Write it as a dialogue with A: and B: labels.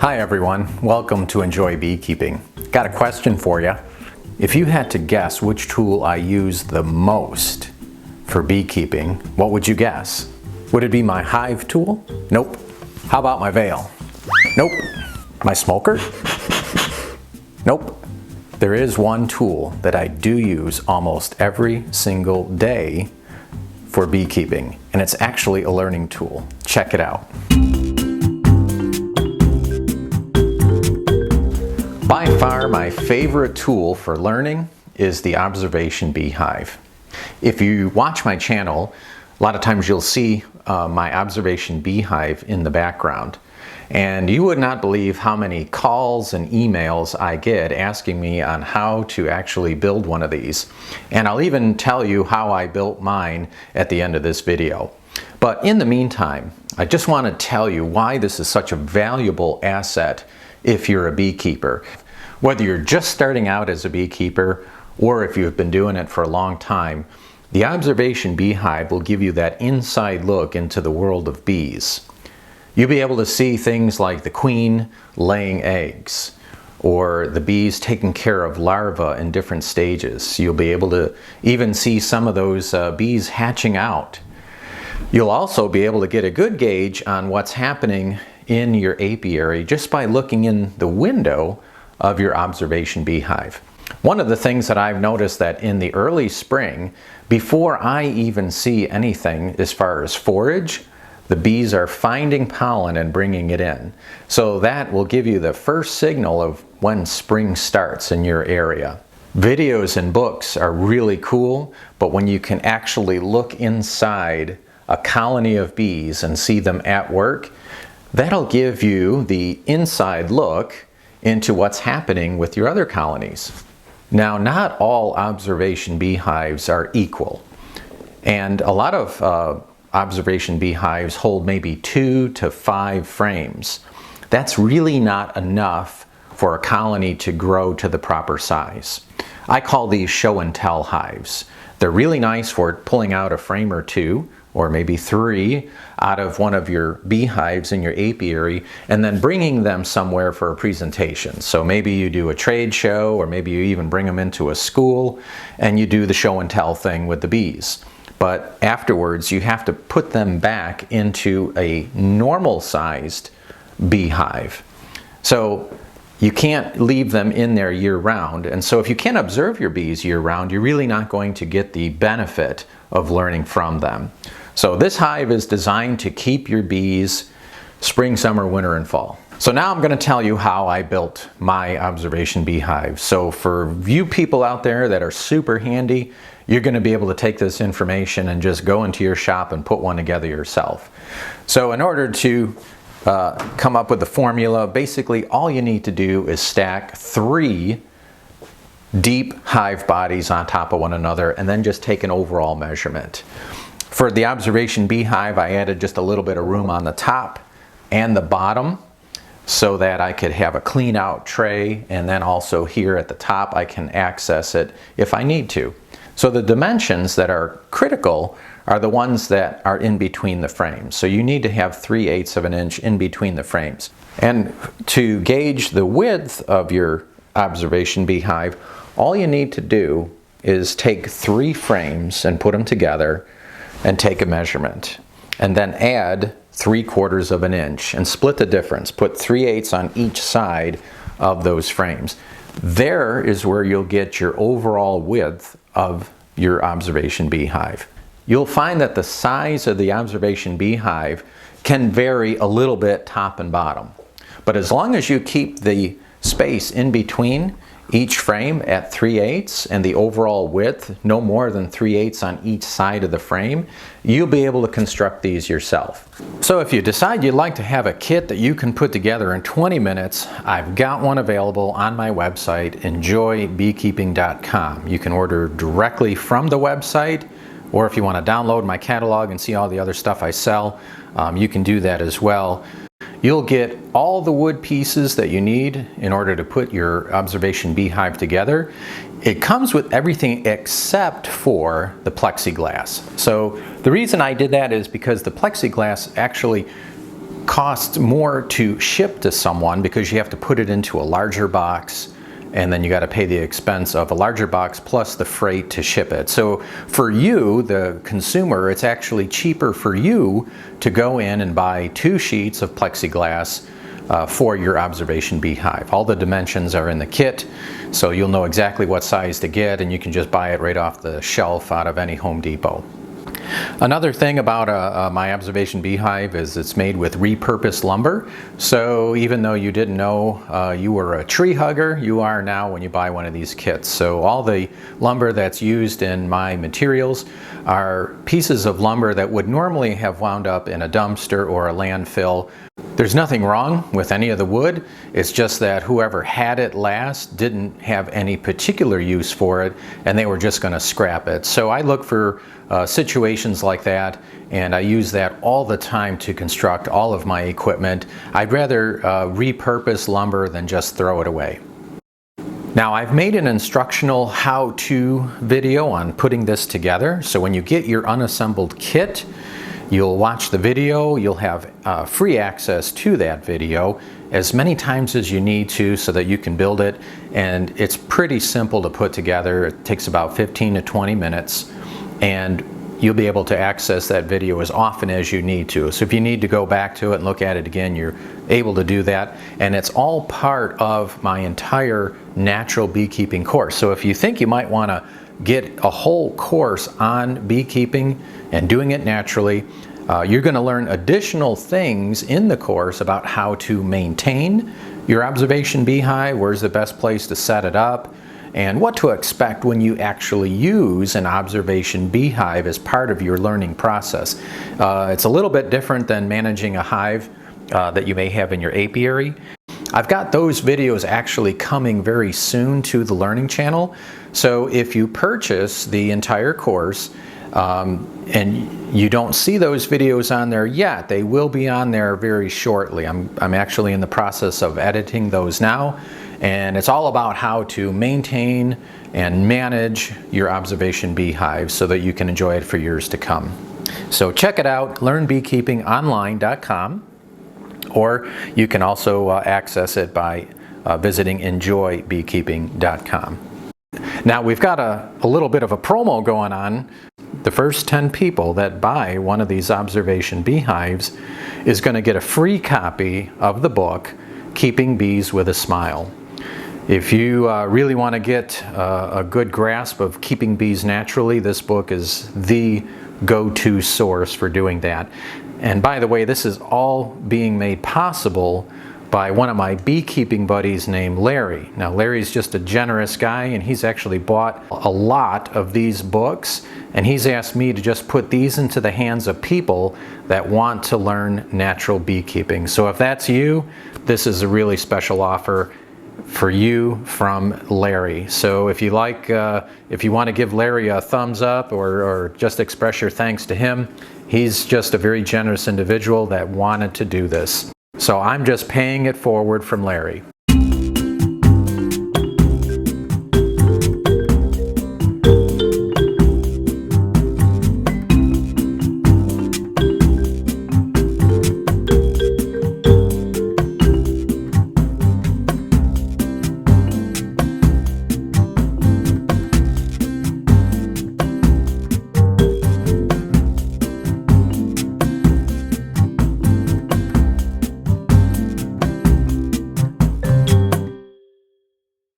A: Hi everyone, welcome to Enjoy Beekeeping. Got a question for you. If you had to guess which tool I use the most for beekeeping, what would you guess? Would it be my hive tool? Nope. How about my veil? Nope. My smoker? Nope. There is one tool that I do use almost every single day for beekeeping, and it's actually a learning tool. Check it out. By far my favorite tool for learning is the observation beehive. If you watch my channel, a lot of times you'll see my observation beehive in the background. And you would not believe how many calls and emails I get asking me on how to actually build one of these. And I'll even tell you how I built mine at the end of this video. But in the meantime, I just want to tell you why this is such a valuable asset if you're a beekeeper. Whether you're just starting out as a beekeeper or if you've been doing it for a long time, the observation beehive will give you that inside look into the world of bees. You'll be able to see things like the queen laying eggs or the bees taking care of larvae in different stages. You'll be able to even see some of those bees hatching out. You'll also be able to get a good gauge on what's happening in your apiary just by looking in the window of your observation beehive. One of the things that I've noticed that in the early spring, before I even see anything as far as forage, the bees are finding pollen and bringing it in. So that will give you the first signal of when spring starts in your area. Videos and books are really cool, but when you can actually look inside a colony of bees and see them at work, that'll give you the inside look into what's happening with your other colonies. Now, not all observation beehives are equal, and a lot of observation beehives hold maybe 2 to 5 frames. That's really not enough for a colony to grow to the proper size. I call these show and tell hives. They're really nice for pulling out a frame or 2 or maybe 3 out of one of your beehives in your apiary and then bringing them somewhere for a presentation. So maybe you do a trade show, or maybe you even bring them into a school and you do the show and tell thing with the bees. But afterwards you have to put them back into a normal sized beehive. So you can't leave them in there year round. And so if you can't observe your bees year round, you're really not going to get the benefit of learning from them. So this hive is designed to keep your bees spring, summer, winter, and fall. So now I'm going to tell you how I built my observation beehive. So for you people out there that are super handy, you're going to be able to take this information and just go into your shop and put one together yourself. So in order to come up with the formula, basically all you need to do is stack 3 deep hive bodies on top of one another and then just take an overall measurement. For the observation beehive, I added just a little bit of room on the top and the bottom so that I could have a clean out tray, and then also here at the top I can access it if I need to. So the dimensions that are critical are the ones that are in between the frames. So you need to have 3/8 of an inch in between the frames. And to gauge the width of your observation beehive, all you need to do is take 3 frames and put them together and take a measurement. And then add 3/4 of an inch and split the difference. Put 3/8 on each side of those frames. There is where you'll get your overall width of your observation beehive. You'll find that the size of the observation beehive can vary a little bit top and bottom. But as long as you keep the space in between each frame at 3/8 and the overall width no more than 3/8 on each side of the frame, you'll be able to construct these yourself. So if you decide you'd like to have a kit that you can put together in 20 minutes, I've got one available on my website, enjoybeekeeping.com. You can order directly from the website, or if you want to download my catalog and see all the other stuff I sell, you can do that as well. You'll get all the wood pieces that you need in order to put your observation beehive together. It comes with everything except for the plexiglass. So the reason I did that is because the plexiglass actually costs more to ship to someone because you have to put it into a larger box, and then you got to pay the expense of a larger box plus the freight to ship it. So for you, the consumer, it's actually cheaper for you to go in and buy 2 sheets of plexiglass for your observation beehive. All the dimensions are in the kit, so you'll know exactly what size to get, and you can just buy it right off the shelf out of any Home Depot. Another thing about my observation beehive is it's made with repurposed lumber. So even though you didn't know you were a tree hugger, you are now when you buy one of these kits. So all the lumber that's used in my materials are pieces of lumber that would normally have wound up in a dumpster or a landfill. There's nothing wrong with any of the wood. It's just that whoever had it last didn't have any particular use for it, and they were just going to scrap it. So I look for situations like that, and I use that all the time to construct all of my equipment. I'd rather repurpose lumber than just throw it away. Now, I've made an instructional how-to video on putting this together. So when you get your unassembled kit, you'll watch the video, you'll have free access to that video as many times as you need to so that you can build it. And it's pretty simple to put together. It takes about 15 to 20 minutes. And you'll be able to access that video as often as you need to. So if you need to go back to it and look at it again, you're able to do that. And it's all part of my entire natural beekeeping course. So if you think you might want to get a whole course on beekeeping and doing it naturally, you're going to learn additional things in the course about how to maintain your observation beehive, where's the best place to set it up, and what to expect when you actually use an observation beehive as part of your learning process. It's a little bit different than managing a hive that you may have in your apiary. I've got those videos actually coming very soon to the Learning Channel. So if you purchase the entire course and you don't see those videos on there yet, they will be on there very shortly. I'm actually in the process of editing those now. And it's all about how to maintain and manage your observation beehive so that you can enjoy it for years to come. So check it out, learnbeekeepingonline.com, or you can also access it by visiting enjoybeekeeping.com. Now we've got a little bit of a promo going on. The first 10 people that buy one of these observation beehives is going to get a free copy of the book, Keeping Bees with a Smile. If you really want to get a good grasp of keeping bees naturally, this book is the go-to source for doing that. And by the way, this is all being made possible by one of my beekeeping buddies named Larry. Now, Larry's just a generous guy, and he's actually bought a lot of these books, and he's asked me to just put these into the hands of people that want to learn natural beekeeping. So if that's you, this is a really special offer for you from Larry. So if you like, if you want to give Larry a thumbs up or just express your thanks to him, he's just a very generous individual that wanted to do this. So I'm just paying it forward from Larry.